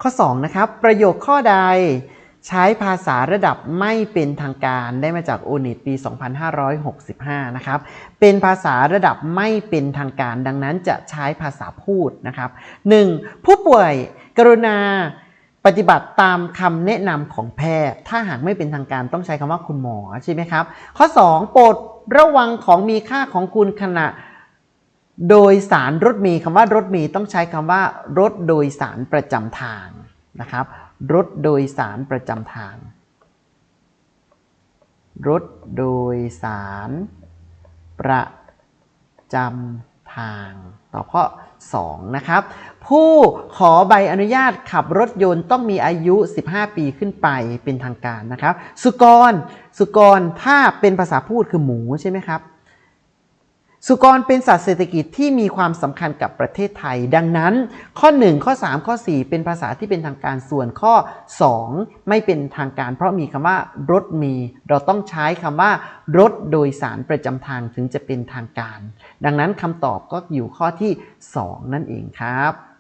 ข้อ2นะครับประโยคข้อใดใช้ภาษาระดับไม่เป็นทางการได้มาจากโอนิตปี 2565 นะครับเป็นภาษาระดับไม่เป็นทางการดังนั้นจะใช้ภาษาพูดนะครับ 1. ผู้ป่วยกรุณาปฏิบัติตามคำแนะนำของแพทย์ถ้าหากไม่เป็นทางการต้องใช้คำว่าคุณหมอใช่ไหมครับข้อ2โปรดระวังของมีค่าของคุณขณะโดยสารรถเมล์คำว่ารถเมล์ต้องใช้คำว่ารถโดยสารประจำทางนะครับรถโดยสารประจำทางรถโดยสารประจำทางต่อข้อ2นะครับผู้ขอใบอนุญาตขับรถยนต์ต้องมีอายุ15 ปีขึ้นไปเป็นทางการนะครับสุกรถ้าเป็นภาษาพูดคือหมูใช่ไหมครับสุกรเป็นสัตว์เศรษฐกิจที่มีความสำคัญกับประเทศไทยดังนั้นข้อ1ข้อ3ข้อ4เป็นภาษาที่เป็นทางการส่วนข้อ2ไม่เป็นทางการเพราะมีคำว่ารถมีเราต้องใช้คำว่ารถโดยสารประจำทางถึงจะเป็นทางการดังนั้นคำตอบก็อยู่ข้อที่2นั่นเองครับ